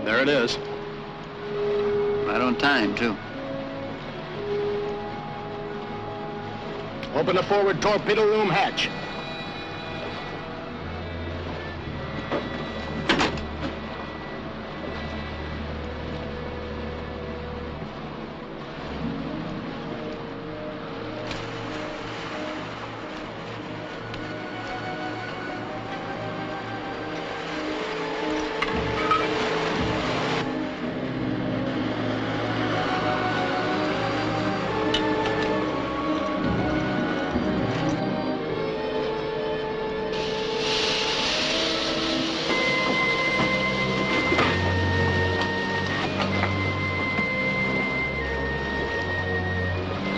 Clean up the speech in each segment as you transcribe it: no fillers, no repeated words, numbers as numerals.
There it is. Right on time, too. Open the forward torpedo room hatch.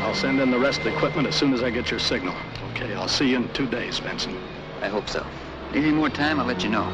I'll send in the rest of the equipment as soon as I get your signal. Okay, I'll see you in 2 days, Benson. I hope so. Any more time, I'll let you know.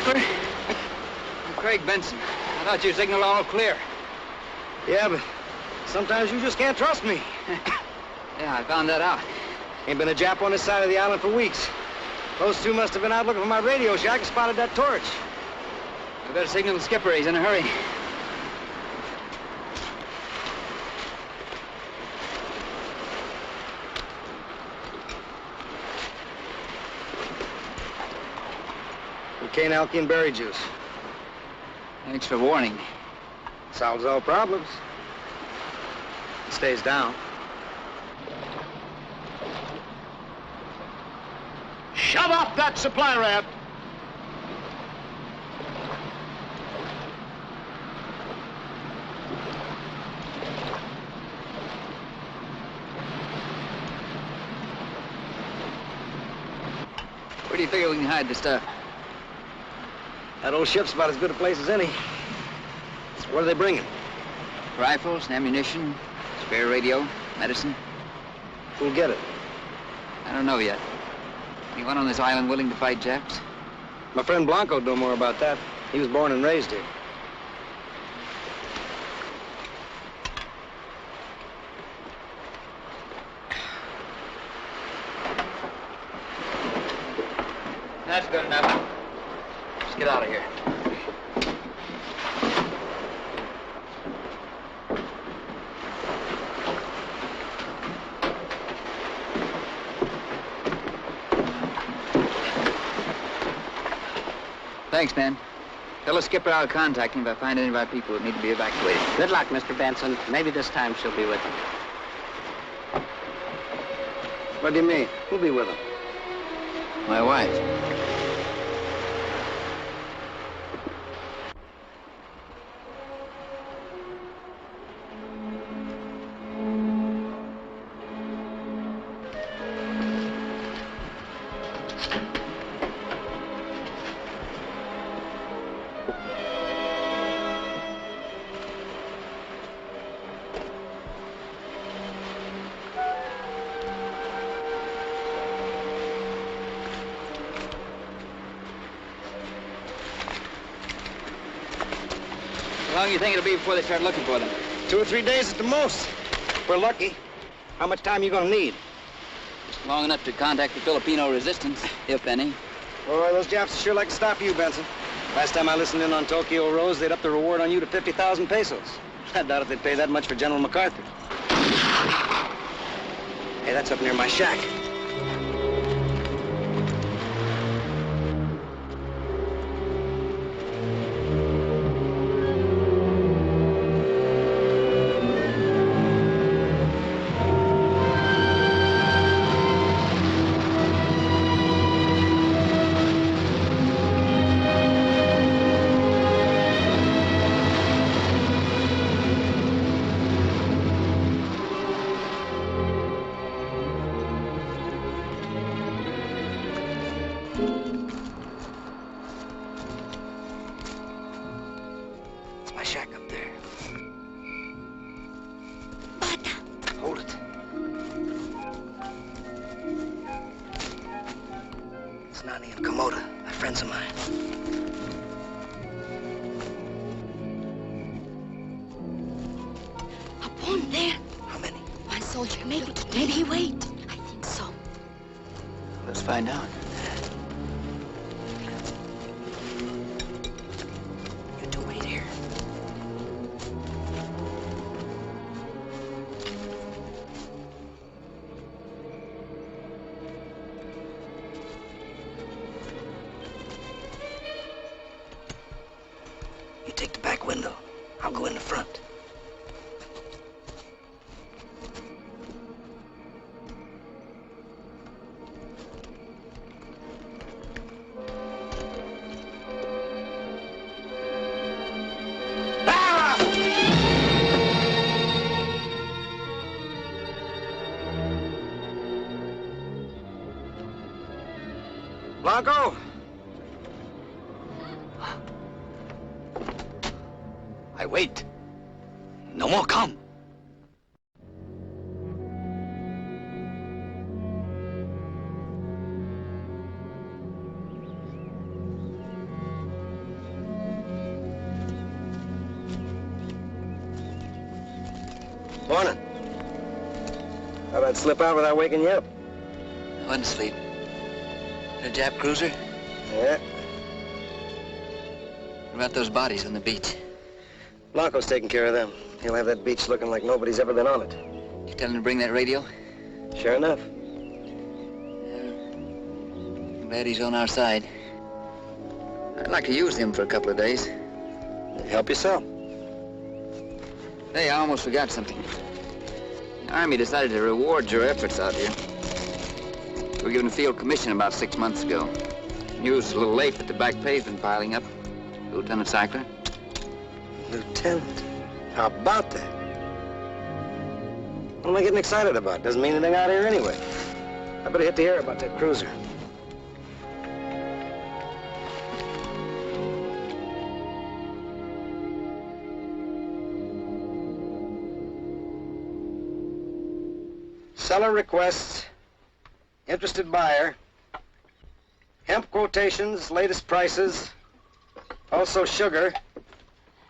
Crackler? I'm Craig Benson. I thought you signaled all clear. Yeah, but sometimes you just can't trust me. Yeah, I found that out. Ain't been a Jap on this side of the island for weeks. Those two must have been out looking for my radio shack and spotted that torch. I better signal the skipper. He's in a hurry. Cocaine, alkene, berry juice. Thanks for warning. Solves all problems. It stays down. Shove off that supply ramp. Where do you figure we can hide the stuff? That old ship's about as good a place as any. So what are they bringing? Rifles and ammunition, spare radio, medicine. Who'll get it? I don't know yet. Anyone on this island willing to fight Japs? My friend Blanco'd know more about that. He was born and raised here. That's good enough. Let's get out of here. Thanks, man. Tell the skipper I'll contact him if I find any of our people that need to be evacuated. Good luck, Mr. Benson. Maybe this time she'll be with him. What do you mean? Who'll be with him? My wife. How long do you think it'll be before they start looking for them? 2 or 3 days at the most. If we're lucky. How much time you gonna need? Long enough to contact the Filipino resistance, if any. Boy, those Japs sure like to stop you, Benson. Last time I listened in on Tokyo Rose, they'd up the reward on you to 50,000 pesos. I doubt if they'd pay that much for General MacArthur. Hey, that's up near my shack. My shack up there. Hold it. It's Nani and Komoda. They're friends of mine. Up on there. How many? One soldier. Maybe wait. I think so. Let's find out. You two wait here. You take the back window. I'll go in the front. Blanco! I wait. No more come. Morning. Thought I'd slip out without waking you up. I wasn't asleep. A Jap cruiser? Yeah. What about those bodies on the beach? Blanco's taking care of them. He'll have that beach looking like nobody's ever been on it. You tell him to bring that radio? Sure enough. Glad he's on our side. I'd like to use him for a couple of days. Help yourself. Hey, I almost forgot something. The Army decided to reward your efforts out here. You were given a field commission about 6 months ago. News is a little late, but the back pay's been piling up. Lieutenant Sackler. Lieutenant? How about that? What am I getting excited about? Doesn't mean anything out here anyway. I better hit the air about that cruiser. Seller requests, interested buyer, hemp quotations, latest prices, also sugar,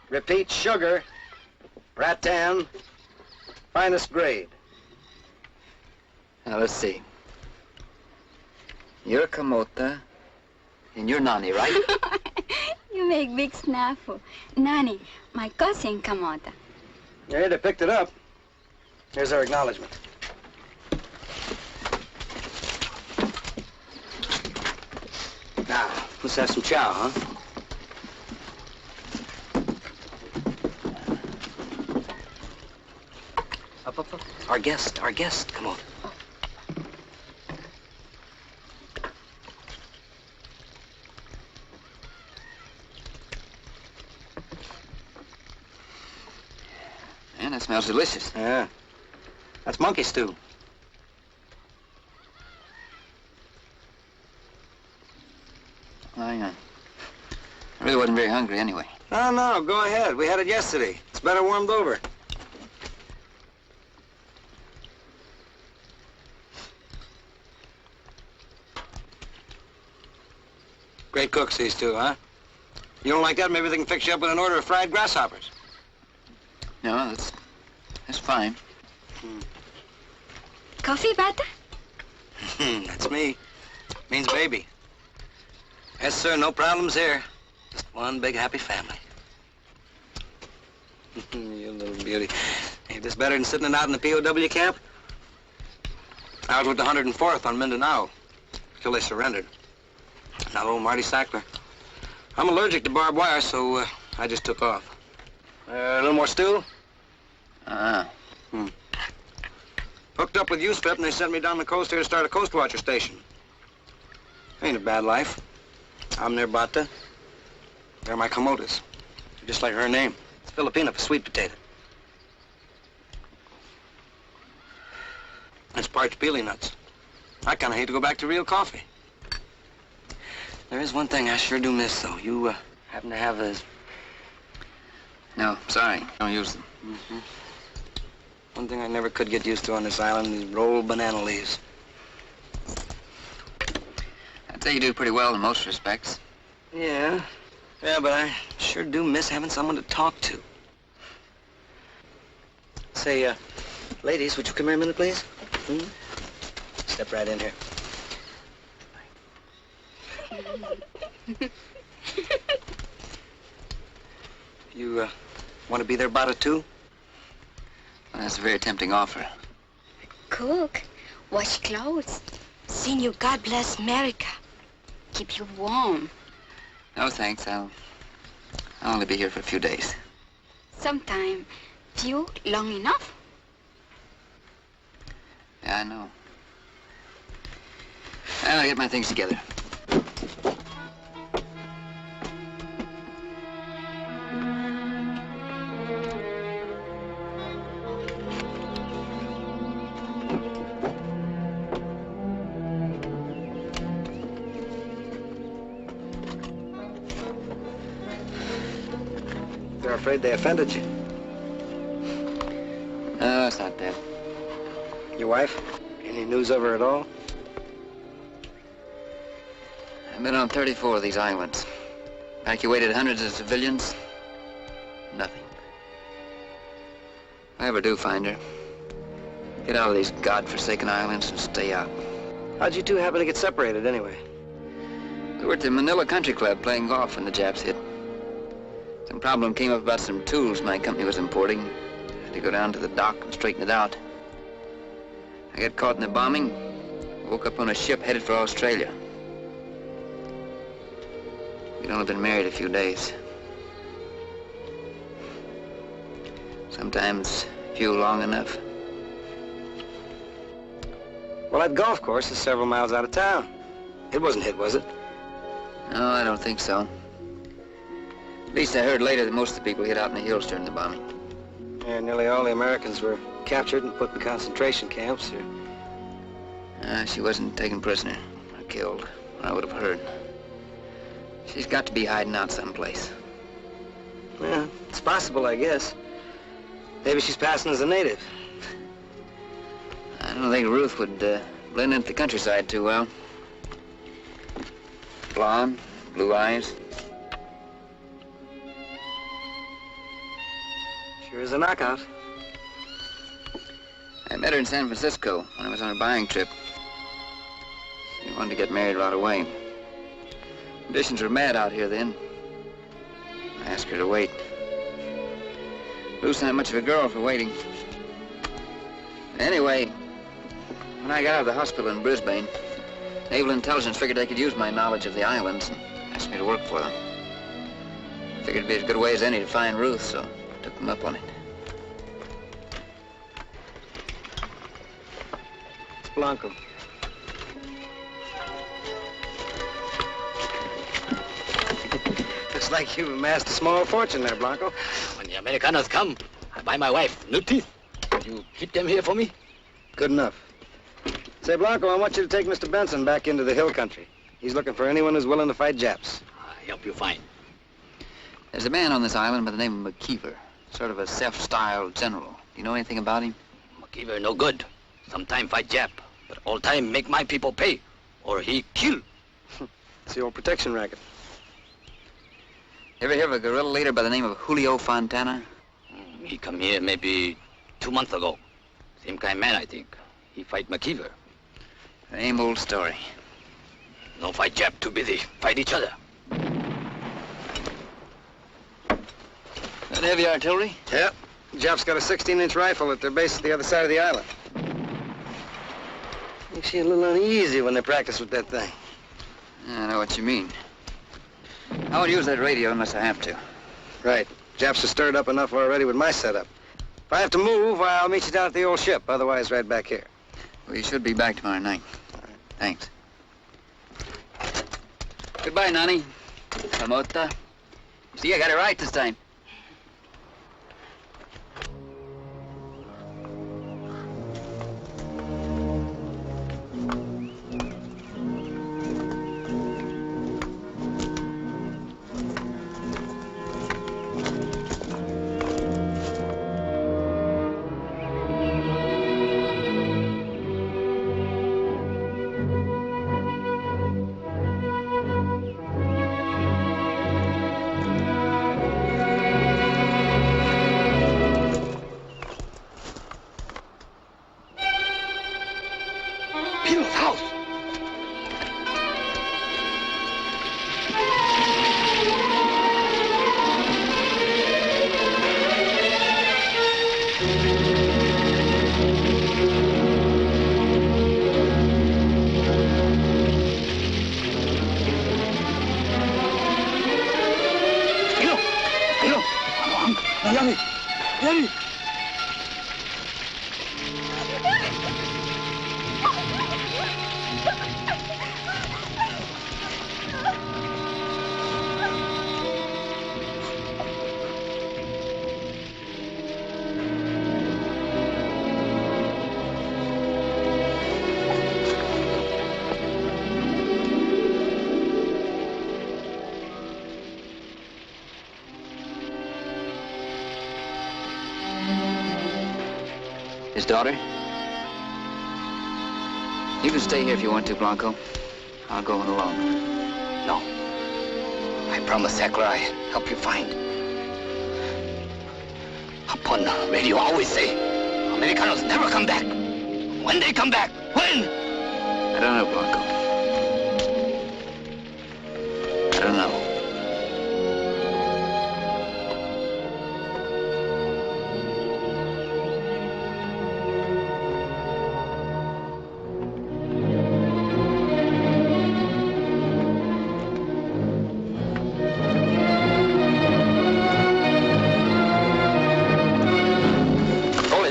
repeat sugar, rattan, finest grade. Now, let's see. You're Kamota, and you're Nani, right? You make big snafu. Nani, my cousin Kamota. Yeah, they picked it up. Here's our acknowledgement. Now, let's have some chow, huh? Up. Our guest, come on. Man, that smells delicious. Yeah. That's monkey stew. I really wasn't very hungry anyway. No, go ahead. We had it yesterday. It's better warmed over. Great cooks, these two, huh? You don't like that? Maybe they can fix you up with an order of fried grasshoppers. No, that's fine. Coffee, Bata? That's me. Means baby. Yes, sir, no problems here. Just one big happy family. You little beauty. Ain't this better than sitting out in the POW camp? I was with the 104th on Mindanao till they surrendered. Not old Marty Sackler. I'm allergic to barbed wire, so I just took off. A little more stew? Hooked up with USPIP, and they sent me down the coast here to start a Coast Watcher station. Ain't a bad life. I'm their bata. They're my Kamotas. Just like her name. It's Filipino for sweet potato. That's parched peely nuts. I kind of hate to go back to real coffee. There is one thing I sure do miss, though. You happen to have those... No, sorry. Don't use them. One thing I never could get used to on this island is rolled banana leaves. I'd say you do pretty well in most respects. Yeah, but I sure do miss having someone to talk to. Say, ladies, would you come here a minute, please? Step right in here. You, want to be their bata too? Well, that's a very tempting offer. Cook, wash clothes, sing you God Bless America, keep you warm. No, thanks. I'll only be here for a few days. Sometime, few long enough. Yeah, I know. I'll get my things together. They're afraid they offended you. No, it's not that. Your wife? Any news of her at all? I've been on 34 of these islands. Evacuated hundreds of civilians. Nothing. If I ever do find her, get out of these godforsaken islands and stay out. How'd you two happen to get separated anyway? We were at the Manila Country Club playing golf when the Japs hit. Some problem came up about some tools my company was importing. I had to go down to the dock and straighten it out. I got caught in the bombing, woke up on a ship headed for Australia. We'd only been married a few days. Sometimes few long enough. Well, that golf course is several miles out of town. It wasn't hit, was it? No, I don't think so. At least I heard later that most of the people hid out in the hills during the bombing. Yeah, nearly all the Americans were captured and put in concentration camps. She wasn't taken prisoner or killed. I would have heard. She's got to be hiding out someplace. Yeah, it's possible, I guess. Maybe she's passing as a native. I don't think Ruth would blend into the countryside too well. Blonde, blue eyes. Sure is a knockout. I met her in San Francisco when I was on a buying trip. She wanted to get married right away. Conditions were mad out here then. I asked her to wait. Ruth's not much of a girl for waiting. Anyway, when I got out of the hospital in Brisbane, Naval Intelligence figured they could use my knowledge of the islands and asked me to work for them. Figured it'd be as good a way as any to find Ruth, so I took them up on it. It's Blanco. Looks like you've amassed a small fortune there, Blanco. When the Americanos come, I buy my wife new teeth. You keep them here for me? Good enough. Say, Blanco, I want you to take Mr. Benson back into the hill country. He's looking for anyone who's willing to fight Japs. I help you find. There's a man on this island by the name of Mver, sort of a self-styled general. Do you know anything about him? Mver no good. Sometime fight Jap, but all time make my people pay, or he kill. It's the old protection racket. Ever hear of a guerrilla leader by the name of Julio Fontana? He come here maybe 2 months ago. Same kind man, I think. He fight McKeever. Same old story. No fight Jap, too busy. Fight each other. Got heavy artillery? Yep. Jap's got a 16-inch rifle at their base at the other side of the island. Makes you a little uneasy when they practice with that thing. I know what you mean. I won't use that radio unless I have to. Right. Japs are stirred up enough already with my setup. If I have to move, I'll meet you down at the old ship. Otherwise, right back here. Well, you should be back tomorrow night. All right. Thanks. Goodbye, Nani. Kamota. See, I got it right this time. His daughter? You can stay here if you want to, Blanco. I'll go on alone. No. I promise, Sakura, I help you find. A On the radio, always say, Americanos never come back. When they come back? When? I don't know, Blanco. I don't know.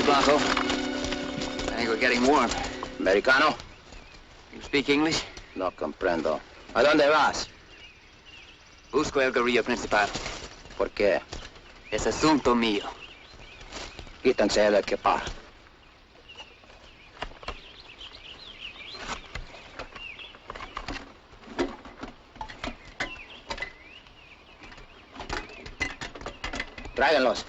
Blanco. I think we're getting warm. Americano? You speak English? No comprendo. ¿A dónde vas? Busco el guerrilla principal. ¿Por qué? Es asunto mío. Quítanse el equipaje. Tráiganlos.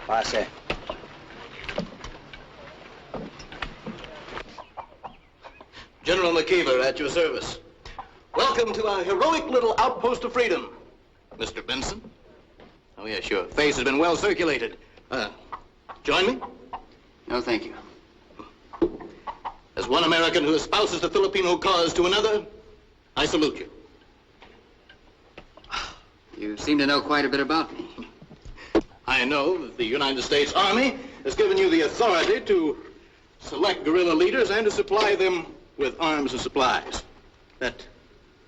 Pase. General McKeever at your service. Welcome to our heroic little outpost of freedom. Mr. Benson? Oh, yes, your face has been well circulated. Join me? No, thank you. As one American who espouses the Filipino cause to another, I salute you. You seem to know quite a bit about me. I know that the United States Army has given you the authority to select guerrilla leaders and to supply them with arms and supplies. That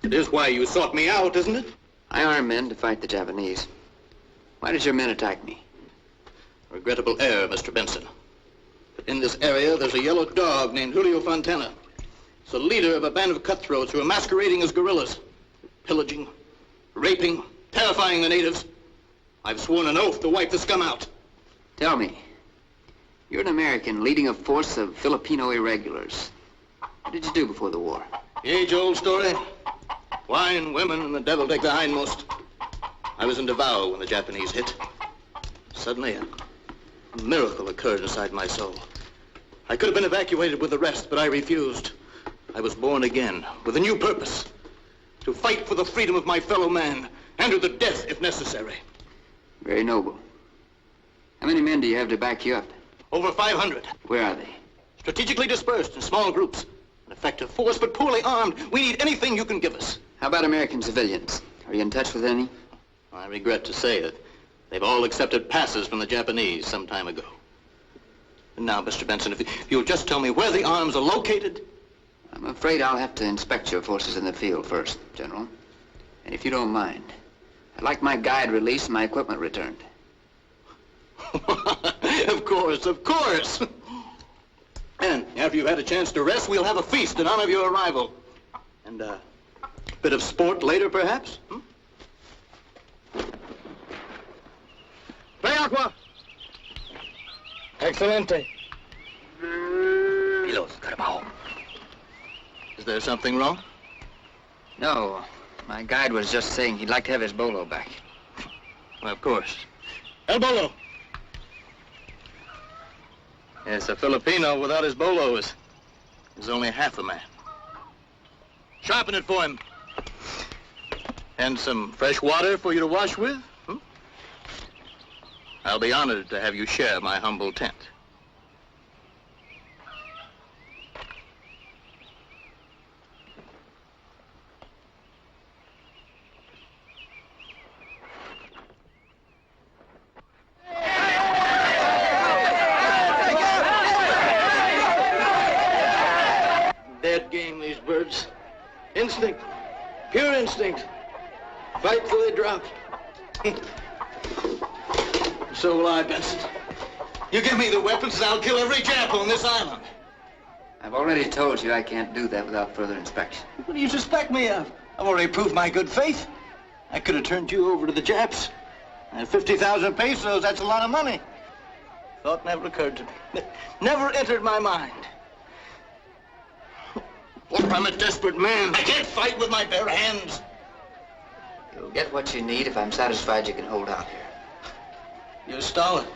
is why you sought me out, isn't it? I arm men to fight the Japanese. Why did your men attack me? Regrettable error, Mr. Benson. But in this area, there's a yellow dog named Julio Fontana. He's the leader of a band of cutthroats who are masquerading as guerrillas, pillaging, raping, terrifying the natives. I've sworn an oath to wipe the scum out. Tell me, you're an American leading a force of Filipino irregulars. What did you do before the war? The age-old story. Wine, women, and the devil take the hindmost. I was in Davao when the Japanese hit. Suddenly, a miracle occurred inside my soul. I could have been evacuated with the rest, but I refused. I was born again with a new purpose. To fight for the freedom of my fellow man, and to the death if necessary. Very noble. How many men do you have to back you up? Over 500. Where are they? Strategically dispersed in small groups. An effective force, but poorly armed. We need anything you can give us. How about American civilians? Are you in touch with any? I regret to say that they've all accepted passes from the Japanese some time ago. And now, Mr. Benson, if you'll just tell me where the arms are located. I'm afraid I'll have to inspect your forces in the field first, General. And if you don't mind, I'd like my guide released and my equipment returned. Of course, of course. And after you've had a chance to rest, we'll have a feast in honor of your arrival. And a bit of sport later, perhaps? Play aqua. Excelente. Pilos, Carabao. Is there something wrong? No. My guide was just saying he'd like to have his bolo back. Well, of course. El bolo. Yes, a Filipino without his bolo is only half a man. Sharpen it for him. And some fresh water for you to wash with? I'll be honored to have you share my humble tent. Dead game, these birds. Instinct. Pure instinct. Fight till they drop. So will I, Benson. You give me the weapons and I'll kill every Jap on this island. I've already told you I can't do that without further inspection. What do you suspect me of? I've already proved my good faith. I could have turned you over to the Japs. And 50,000 pesos, that's a lot of money. Thought never occurred to me. Never entered my mind. I'm a desperate man. I can't fight with my bare hands. You'll get what you need if I'm satisfied you can hold out here. You're stalling.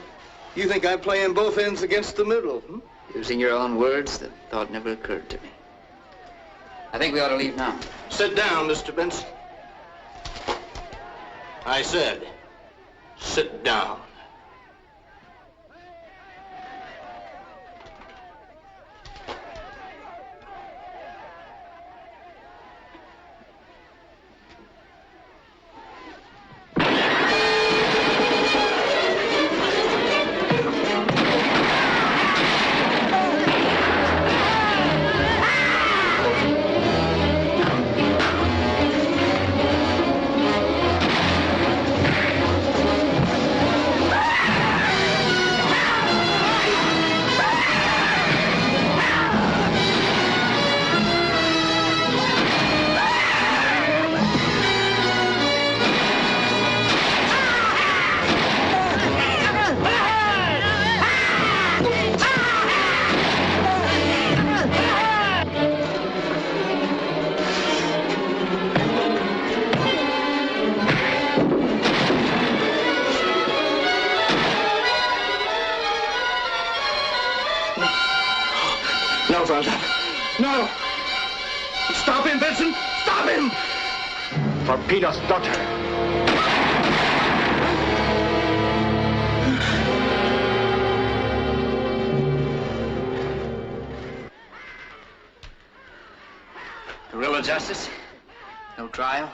You think I'm playing both ends against the middle, hmm? Using your own words, the thought never occurred to me. I think we ought to leave now. Sit down, Mr. Benson. I said, sit down. No, Walter. No! Stop him, Benson! Stop him! For Peter's daughter. Guerrilla justice? No trial?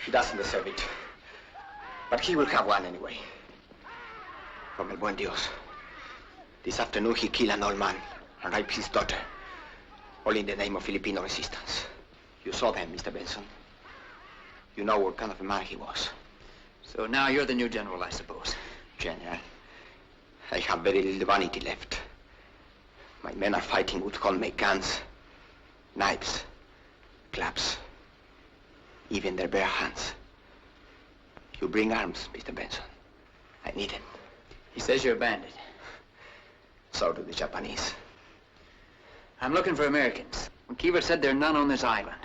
He doesn't deserve it. But he will have one anyway. From el buen Dios. This afternoon he killed an old man and raped his daughter. All in the name of Filipino resistance. You saw them, Mr. Benson. You know what kind of a man he was. So now you're the new general, I suppose. General, I have very little vanity left. My men are fighting with homemade guns, knives, clubs, even their bare hands. You bring arms, Mr. Benson. I need them. He says you're a bandit. So do the Japanese. I'm looking for Americans. Mver said there are none on this island.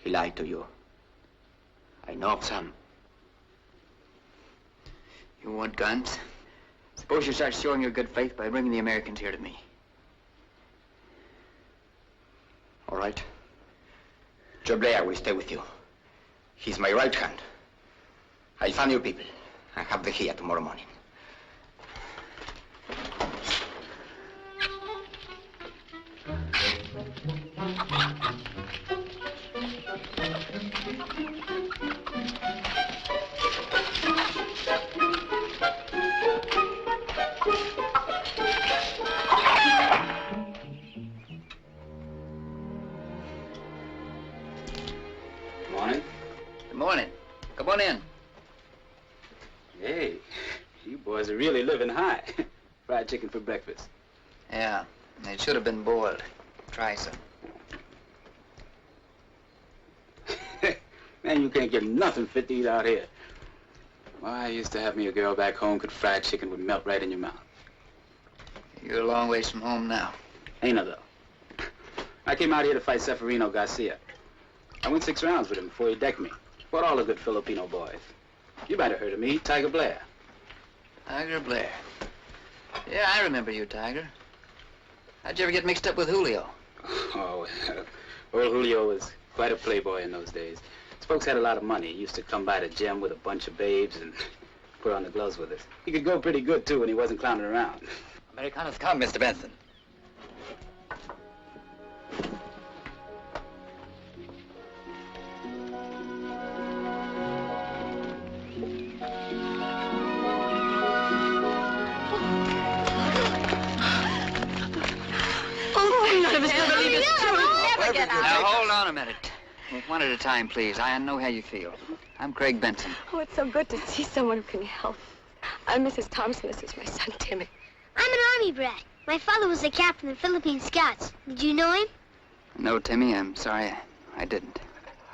He lied to you. I know of some. You want guns? Suppose you start showing your good faith by bringing the Americans here to me. All right. Joe Blair will stay with you. He's my right hand. I'll find your people and have them here tomorrow morning. Good morning. Come on in. Hey, you boys are really living high. Fried chicken for breakfast. Yeah, it should have been boiled. Try some. Man, you can't get nothing fit to eat out here. Why, I used to have me a girl back home could fried chicken would melt right in your mouth. You're a long ways from home now. Ain't I, though? I came out here to fight Severino Garcia. I went 6 rounds with him before he decked me. Fought all the good Filipino boys. You might have heard of me, Tiger Blair. Tiger Blair. Yeah, I remember you, Tiger. How'd you ever get mixed up with Julio? Oh, old Julio was quite a playboy in those days. His folks had a lot of money. He used to come by the gym with a bunch of babes and put on the gloves with us. He could go pretty good, too, when he wasn't clowning around. Americanos come, Mr. Benson. Now, hold on a minute. One at a time, please. I know how you feel. I'm Craig Benson. Oh, it's so good to see someone who can help. I'm Mrs. Thompson. This is my son, Timmy. I'm an Army brat. My father was a captain in the Philippine Scouts. Did you know him? No, Timmy, I'm sorry. I didn't.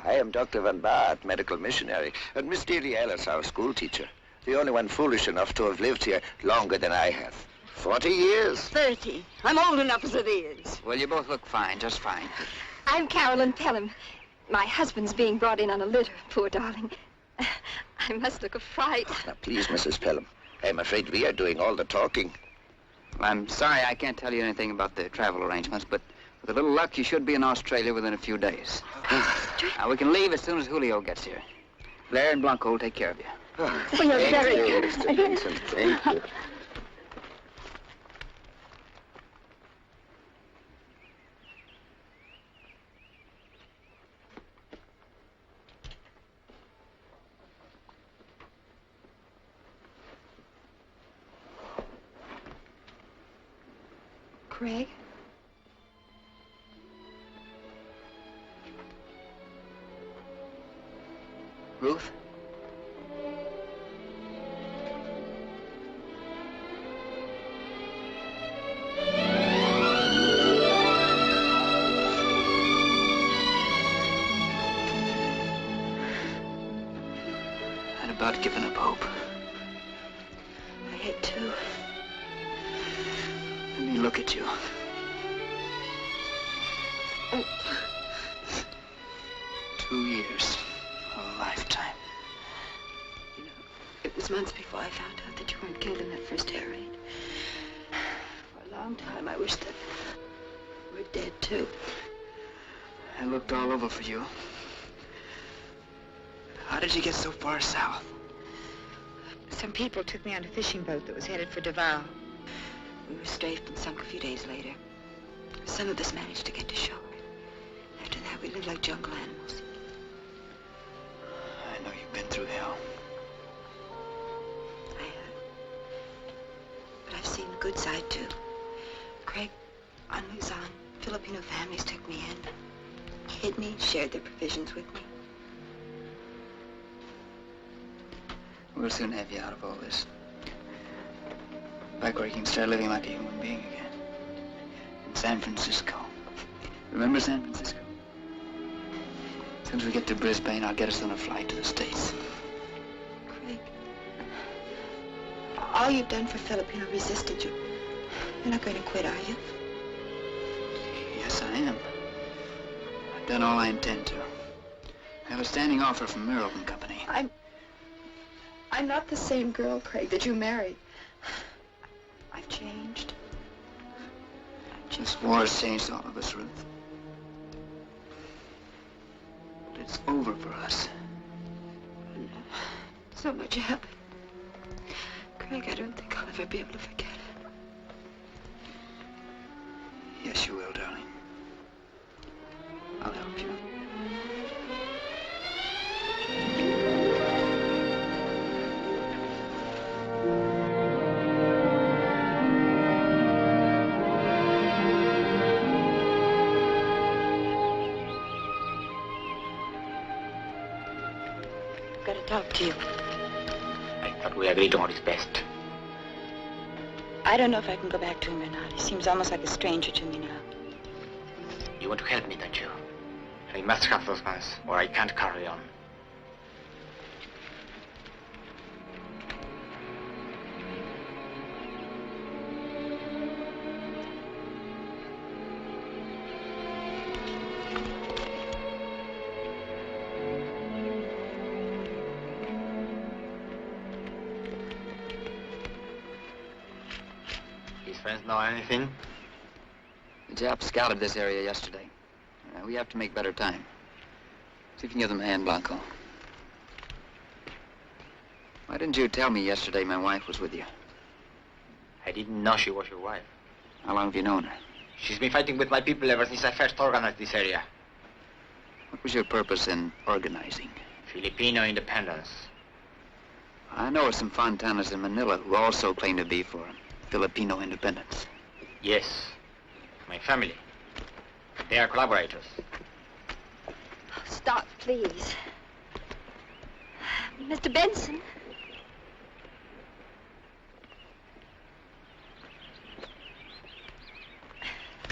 I am Dr. Van Baat, medical missionary, and Miss Dealey Ellis, our school teacher. The only one foolish enough to have lived here longer than I have. 40 years. 30. I'm old enough as it is. Well, you both look fine, just fine. I'm Carolyn Pelham. My husband's being brought in on a litter, poor darling. I must look a fright. Now, please, Mrs. Pelham. I'm afraid we are doing all the talking. I'm sorry I can't tell you anything about the travel arrangements, but with a little luck, you should be in Australia within a few days. Now, we can leave as soon as Julio gets here. Blair and Blanco will take care of you. Oh, you're very good. Mr. Benson. Thank you. Craig? Ruth? I'd about given up hope. I had to. Let me look at you. Oh. 2 years. A lifetime. You know, it was months before I found out that you weren't killed in that first air raid. For a long time, I wished that you were dead, too. I looked all over for you. How did you get so far south? Some people took me on a fishing boat that was headed for Davao. We were strafed and sunk a few days later. Some of us managed to get to shore. After that, we lived like jungle animals. I know you've been through hell. I have. But I've seen the good side, too. Craig, on Luzon, Filipino families took me in, hid me, shared their provisions with me. We'll soon have you out of all this. Back where you can start living like a human being again. In San Francisco. Remember San Francisco? As soon as we get to Brisbane, I'll get us on a flight to the States. Craig, all you've done for Filipino resistance, you're not going to quit, are you? Yes, I am. I've done all I intend to. I have a standing offer from Merrill and Company. I'm not the same girl, Craig, that you married. I've changed. This war has changed all of us, Ruth. But it's over for us. No. So much happened. Craig, I don't think I'll ever be able to forget it. Yes, you will, darling. I'll help you. I've got to talk to you. I thought we agreed on what is best. I don't know if I can go back to him or not. He seems almost like a stranger to me now. You want to help me, don't you? I must have those guns, or I can't carry on. His friends know anything? The Japs scouted this area yesterday. We have to make better time. See if you can give them a hand, Blanco. Why didn't you tell me yesterday my wife was with you? I didn't know she was your wife. How long have you known her? She's been fighting with my people ever since I first organized this area. What was your purpose in organizing? Filipino independence. I know of some Fontanas in Manila who also claim to be for Filipino independence. Yes. My family. They are collaborators. Stop, please. Mr. Benson.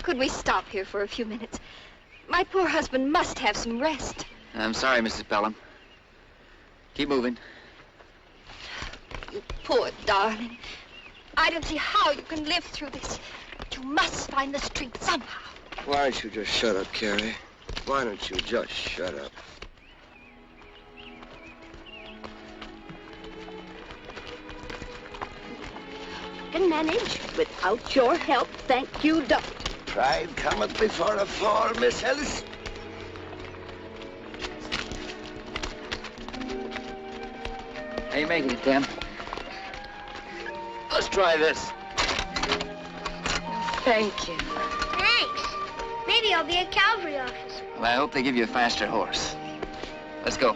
Could we stop here for a few minutes? My poor husband must have some rest. I'm sorry, Mrs. Pelham. Keep moving. You poor darling. I don't see how you can live through this. You must find the strength somehow. Why don't you just shut up, Carrie? Why don't you just shut up? Can manage without your help. Thank you, Doctor. Pride cometh before a fall, Miss Ellis. How you making it, Tim? Let's try this. Thank you. Thanks. Maybe I'll be a cavalry officer. Well, I hope they give you a faster horse. Let's go.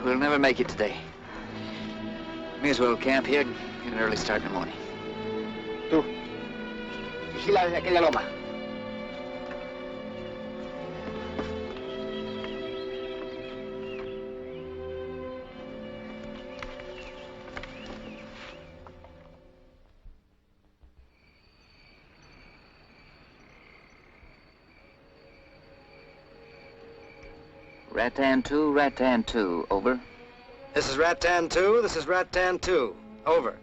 We'll never make it today. May as well camp here and get an early start in the morning. Tú, vigila desde aquella loma. Rattan 2, Rattan 2, over. This is Rattan 2. This is Rattan 2. Over.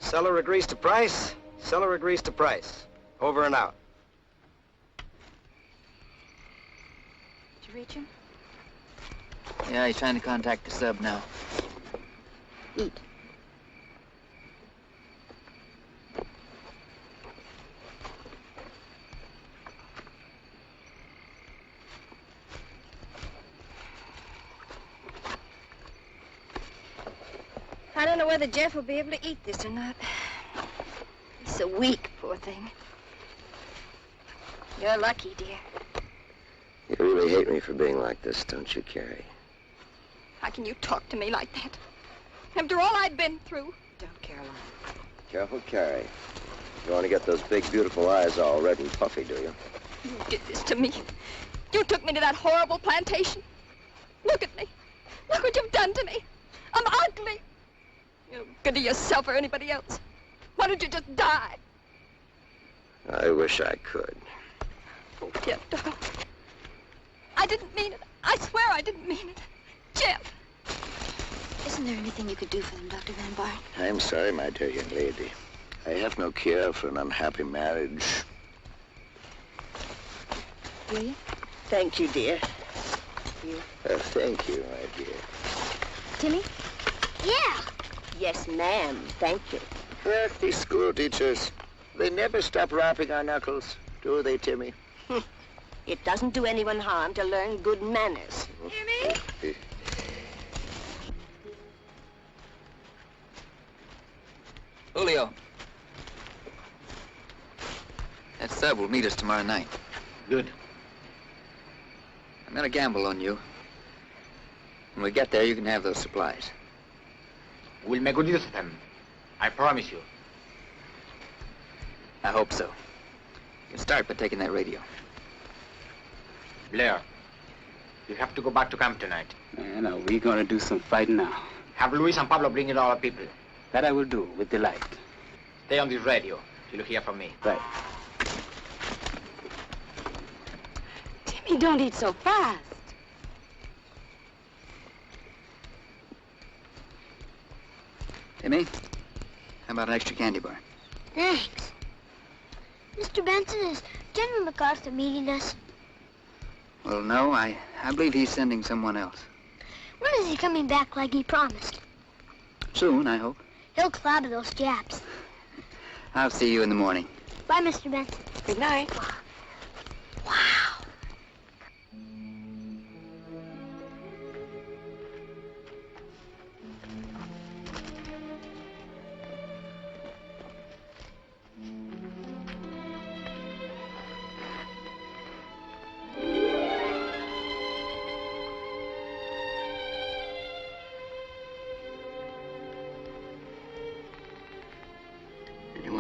Seller agrees to price. Seller agrees to price. Over and out. Did you reach him? Yeah, he's trying to contact the sub now. Eat. I don't know whether Jeff will be able to eat this or not. He's so weak, poor thing. You're lucky, dear. You really hate me for being like this, don't you, Carrie? How can you talk to me like that? After all I've been through. Don't, Caroline. Careful, Carrie. You want to get those big, beautiful eyes all red and puffy, do you? You did this to me. You took me to that horrible plantation. Look at me. Look what you've done to me. I'm ugly. You're good to yourself or anybody else. Why don't you just die? I wish I could. Oh, Jeff, darling. I didn't mean it. I swear I didn't mean it. Jeff. Isn't there anything you could do for them, Dr. Van Bart? I'm sorry, my dear young lady. I have no cure for an unhappy marriage. Will you? Thank you, dear. Thank you, my dear. Timmy? Yeah. Yes, ma'am. Thank you. These school teachers, they never stop rapping our knuckles, do they, Timmy? It doesn't do anyone harm to learn good manners. Timmy? Julio. That sub will meet us tomorrow night. Good. I'm gonna gamble on you. When we get there, you can have those supplies. We'll make good use of them. I promise you. I hope so. You can start by taking that radio. Blair, you have to go back to camp tonight. Man, are we gonna do some fighting now? Have Luis and Pablo bring in all our people. That I will do, with delight. Stay on this radio till you hear from me. Right. Timmy, don't eat so fast. Timmy, how about an extra candy bar? Thanks. Mr. Benson, is General MacArthur meeting us? Well, no, I believe he's sending someone else. When is he coming back like he promised? Soon, I hope. He'll clobber those Japs. I'll see you in the morning. Bye, Mr. Benson. Good night. Wow.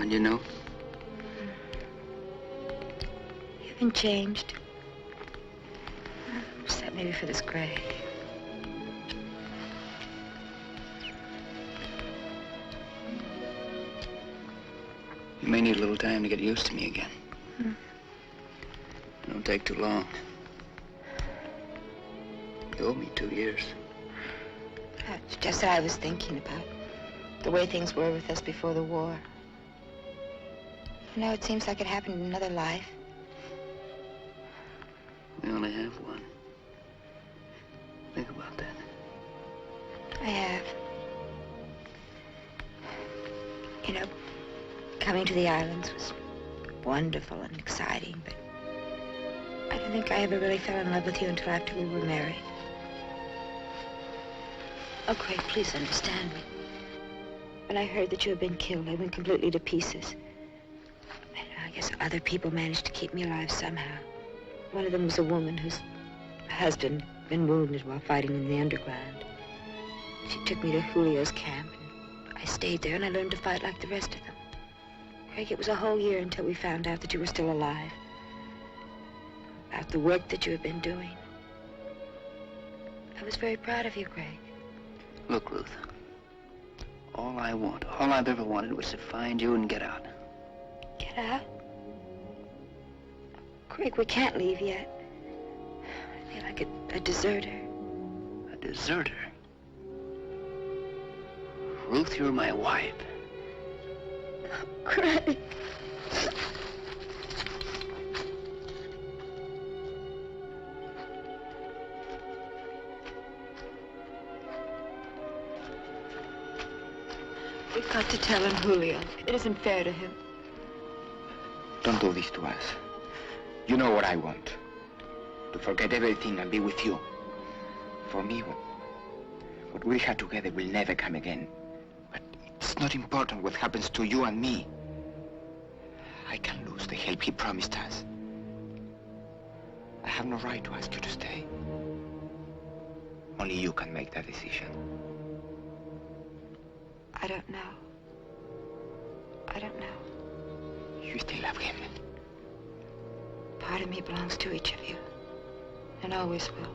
Anyone you know? You haven't changed. Except maybe for this Greg. You may need a little time to get used to me again. It won't take too long. You owe me 2 years. That's just what I was thinking about. The way things were with us before the war. You know, it seems like it happened in another life. We only have one. Think about that. I have. You know, coming to the islands was wonderful and exciting, but I don't think I ever really fell in love with you until after we were married. Oh, Craig, please understand me. When I heard that you had been killed, I went completely to pieces. I guess other people managed to keep me alive somehow. One of them was a woman whose husband had been wounded while fighting in the underground. She took me to Julio's camp, and I stayed there, and I learned to fight like the rest of them. Craig, it was a whole year until we found out that you were still alive. About the work that you had been doing. I was very proud of you, Craig. Look, Ruth. All I've ever wanted was to find you and get out. Get out? Craig, we can't leave yet. I feel like a deserter. A deserter? Ruth, you're my wife. Oh, Craig. We've got to tell him, Julio. It isn't fair to him. Don't do this to us. You know what I want. To forget everything and be with you. For me, what we had together will never come again. But it's not important what happens to you and me. I can lose the help he promised us. I have no right to ask you to stay. Only you can make that decision. I don't know. I don't know. You still love him. Part of me belongs to each of you. And always will.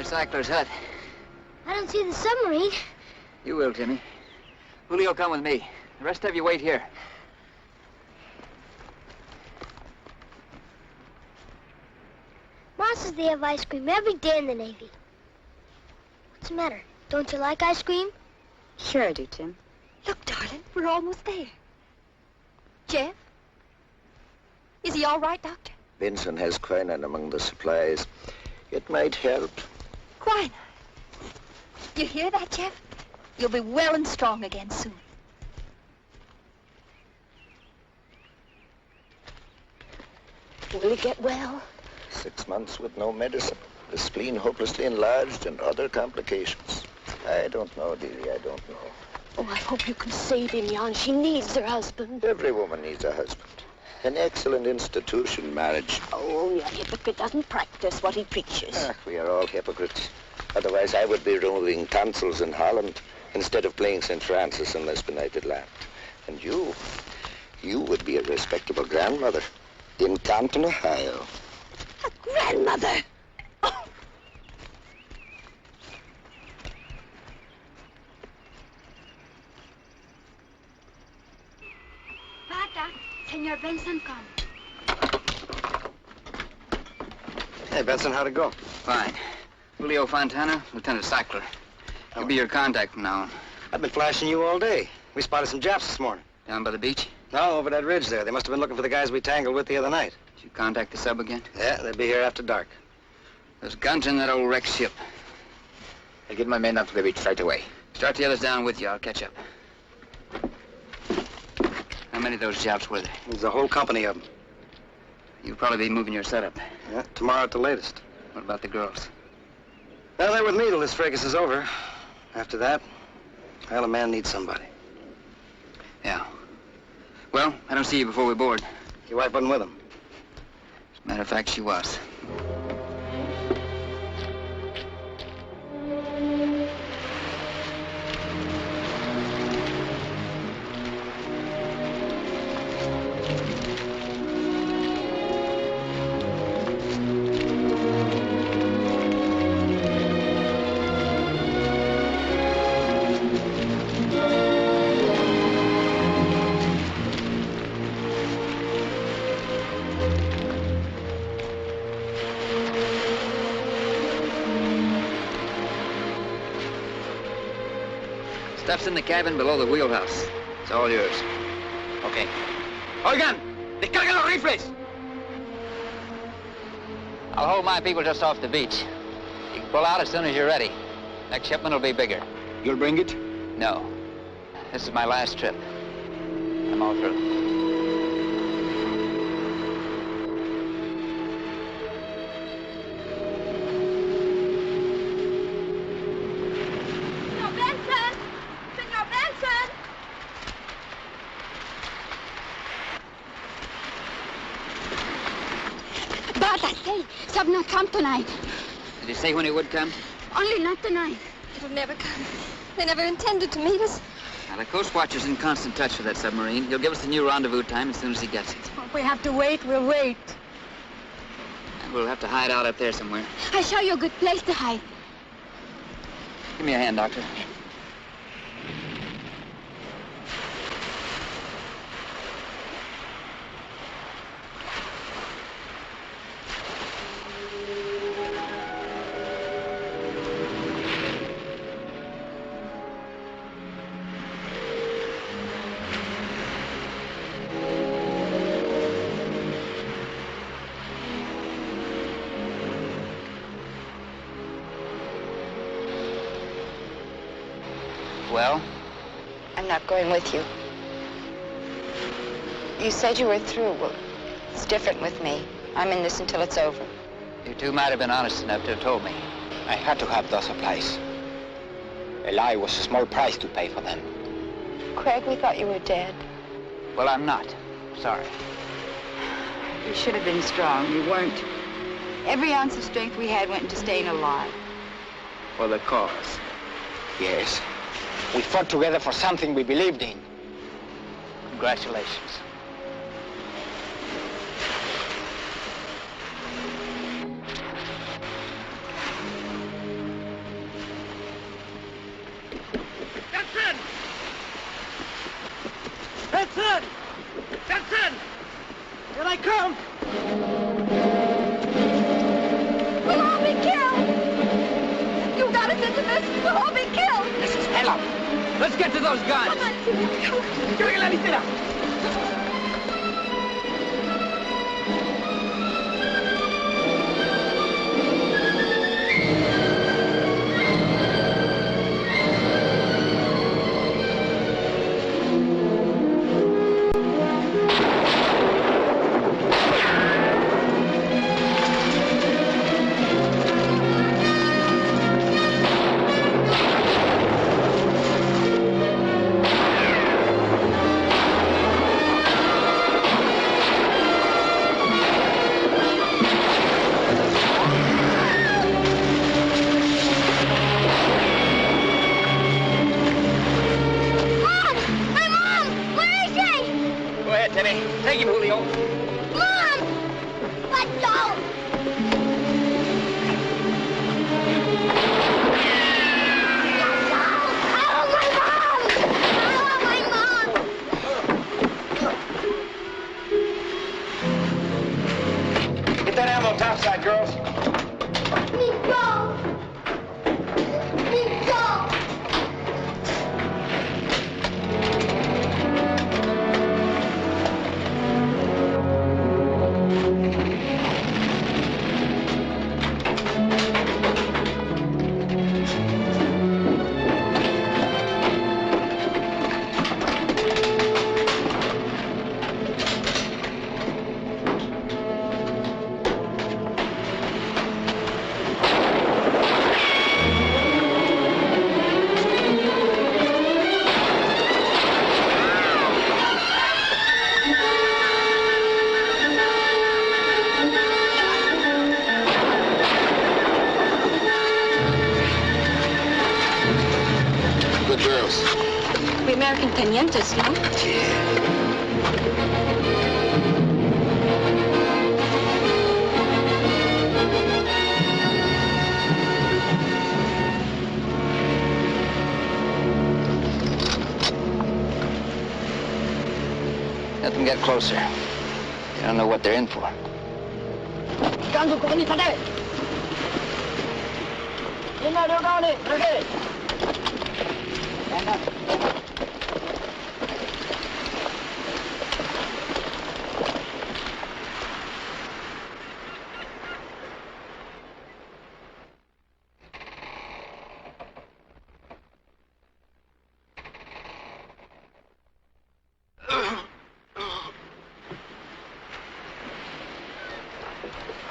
Sackler's hut. I don't see the submarine. You will, Timmy. Julio, come with me. The rest of you wait here. Ma says they have ice cream every day in the Navy. What's the matter? Don't you like ice cream? Sure I do, Tim. Look, darling, we're almost there. Jeff? Is he all right, Doctor? Vincent has quinine among the supplies. It might help. Quinine? You hear that, Jeff? You'll be well and strong again soon. Will he get well? 6 months with no medicine. The spleen hopelessly enlarged and other complications. I don't know, dearie, I don't know. Oh, I hope you can save him, Jan. She needs her husband. Every woman needs a husband. An excellent institution, marriage. Oh, a hypocrite doesn't practice what he preaches. We are all hypocrites. Otherwise, I would be removing tonsils in Holland instead of playing St. Francis in this benighted land. And you would be a respectable grandmother in Canton, Ohio. A grandmother? Oh. Pata, Senor Benson come. Hey, Benson, how'd it go? Fine. Julio Fontana, Lieutenant Sackler. He'll be your contact from now on. I've been flashing you all day. We spotted some Japs this morning. Down by the beach? No, over that ridge there. They must have been looking for the guys we tangled with the other night. Did you contact the sub again? Yeah, they'll be here after dark. There's guns in that old wrecked ship. I'll get my men up to the beach right away. Start the others down with you. I'll catch up. How many of those Japs were there? There's a whole company of them. You'll probably be moving your setup. Yeah, tomorrow at the latest. What about the girls? Well, they're with me till this fracas is over. After that, well, a man needs somebody. Yeah. Well, I don't see you before we board. Your wife wasn't with him. As a matter of fact, she was. Stuff's in the cabin below the wheelhouse. It's all yours. Okay. Oigan! Descarga los rifles! I'll hold my people just off the beach. You can pull out as soon as you're ready. Next shipment will be bigger. You'll bring it? No. This is my last trip. I'm all through. Senor Benson! Senor Benson! But I say, Sub not come tonight. Did he say when he would come? Only not tonight. It'll never come. They never intended to meet us. Now, the Coast Watcher's in constant touch with that submarine. He'll give us the new rendezvous time as soon as he gets it. If we have to wait, we'll wait. And we'll have to hide out up there somewhere. I'll show you a good place to hide. Give me a hand, Doctor. Well? I'm not going with you. You said you were through. Well, it's different with me. I'm in this until it's over. You two might have been honest enough to have told me. I had to have those supplies. A lie was a small price to pay for them. Craig, we thought you were dead. Well, I'm not. Sorry. You should have been strong. You weren't. Every ounce of strength we had went into staying alive. For the cause. Yes. We fought together for something we believed in. Congratulations. Benson! Benson! Benson! Here I come! We'll all be killed! You got us into this! We'll all be killed! This is hell up. Let's get to those guns. Come on, Senor. ¡Carga la litera! Take him, Julio. Mom! Let go! I want my mom! Get that ammo topside, girls. Nico! Nico! American tenientes, no? Let them get closer. You don't know what they're in for.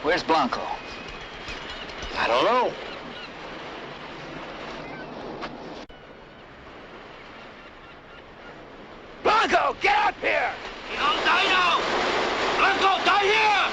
Where's Blanco? I don't know. Blanco, get up here! Blanco, die here!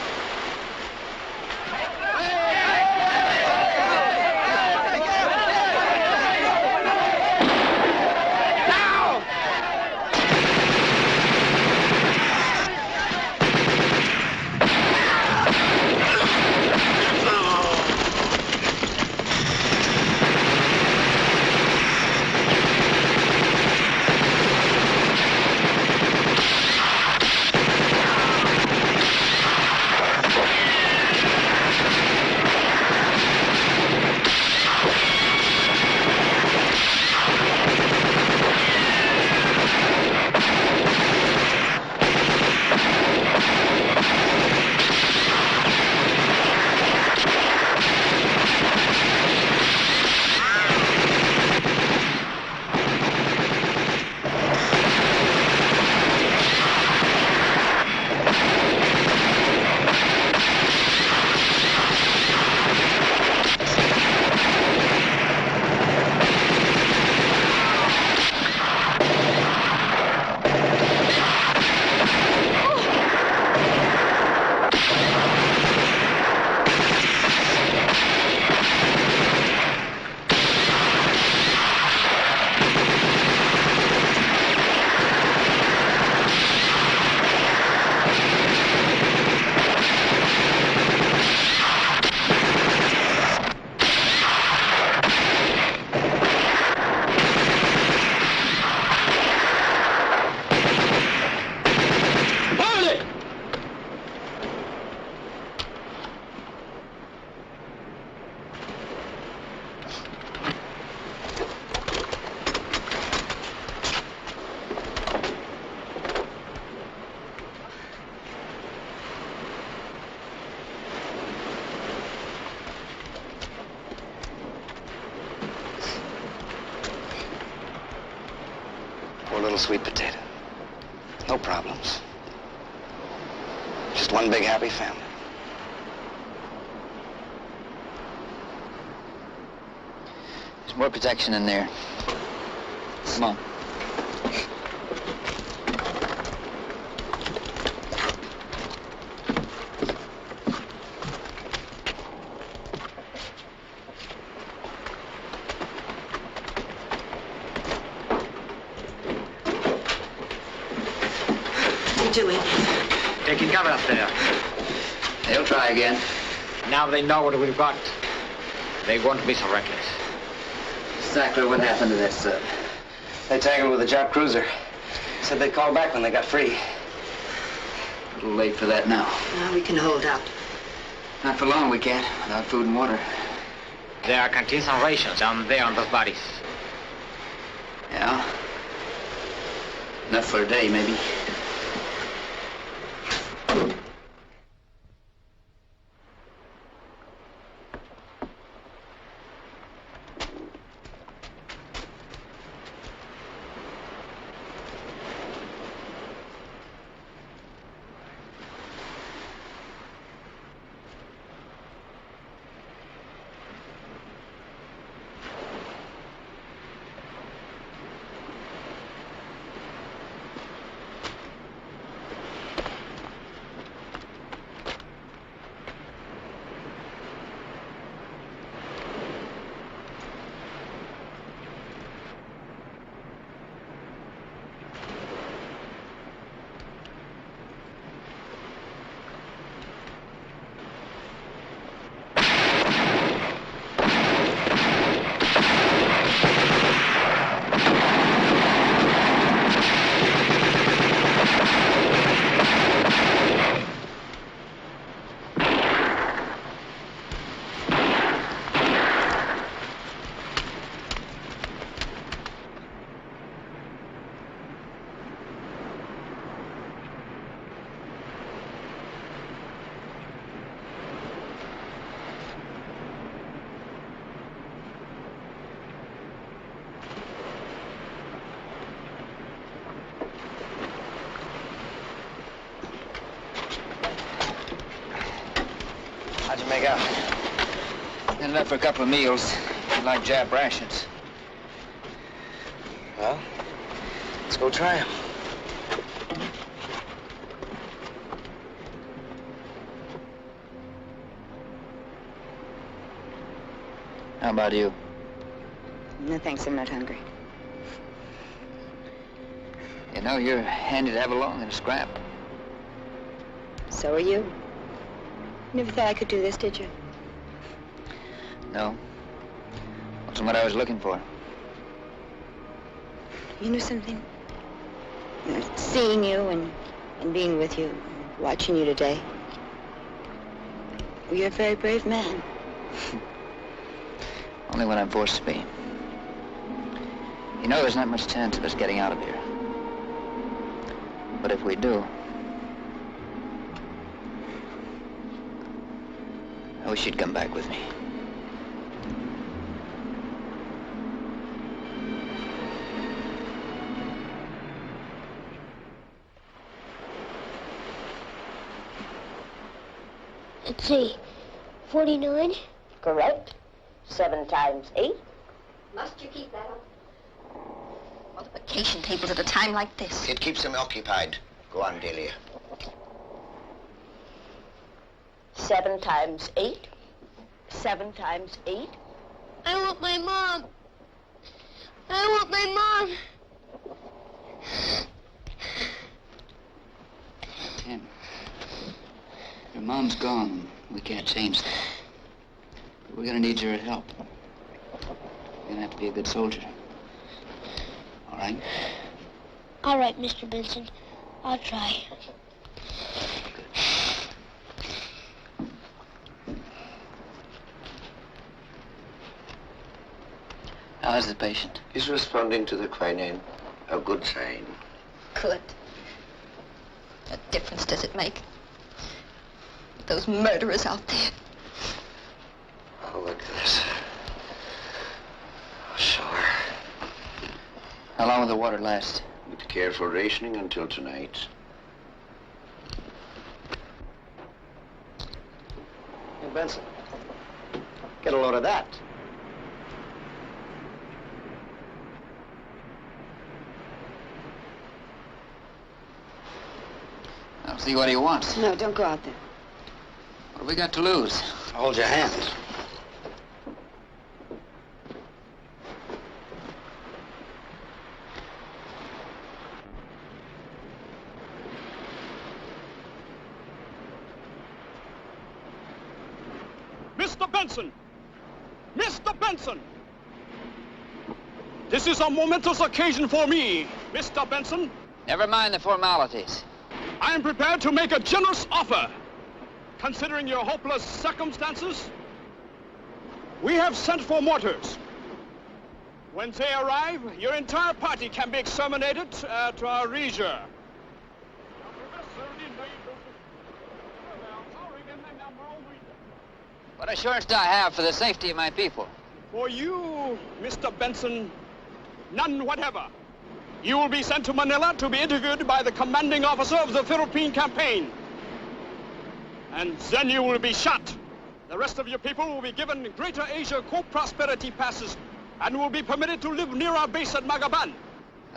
Poor little sweet potato. No problems. Just one big happy family. There's more protection in there. Come on. Taking cover up there. They'll try again. Now they know what we've got. They won't be so reckless. Sackler, what happened to that sub? They tangled with a Jap cruiser. Said they'd call back when they got free. A little late for that now. We can hold up. Not for long, we can't, without food and water. There are canteens and rations down there on those bodies. Yeah? Enough for a day, maybe. you make out? Ended up for a couple of meals. Like Jap rations. Well, let's go try them. How about you? No, thanks. I'm not hungry. You know, you're handy to have along in a scrap. So are you. Never thought I could do this, did you? No. Wasn't what I was looking for. You know something? Seeing you and being with you, watching you today. Well, you're a very brave man. Only when I'm forced to be. You know, there's not much chance of us getting out of here. But if we do, I wish you'd come back with me. Let's see. 49? Correct. 7 times 8. Must you keep that up? Multiplication tables at a time like this. It keeps them occupied. Go on, Delia. 7 times 8. 7 times 8. I want my mom. I want my mom. Tim, your mom's gone. We can't change that. But we're gonna need your help. You're gonna have to be a good soldier. All right? All right, Mr. Benson. I'll try. How's the patient? He's responding to the quinine. A good sign. Good. What difference does it make? Those murderers out there. Oh, look at this. Sure. How long will the water last? With careful rationing until tonight. Hey, Benson. Get a load of that. I'll see what he wants. No, don't go out there. What have we got to lose? Hold your hands. Mr. Benson! Mr. Benson! This is a momentous occasion for me, Mr. Benson. Never mind the formalities. I am prepared to make a generous offer. Considering your hopeless circumstances, we have sent for mortars. When they arrive, your entire party can be exterminated at our leisure. What assurance do I have for the safety of my people? For you, Mr. Benson, none whatever. You will be sent to Manila to be interviewed by the commanding officer of the Philippine campaign. And then you will be shot. The rest of your people will be given Greater Asia co-prosperity passes and will be permitted to live near our base at Magaban.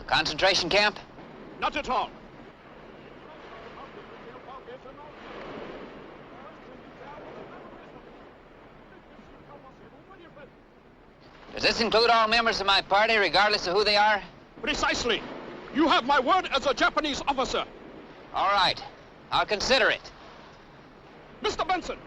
A concentration camp? Not at all. Does this include all members of my party, regardless of who they are? Precisely. You have my word as a Japanese officer. All right. I'll consider it. Mr. Benson,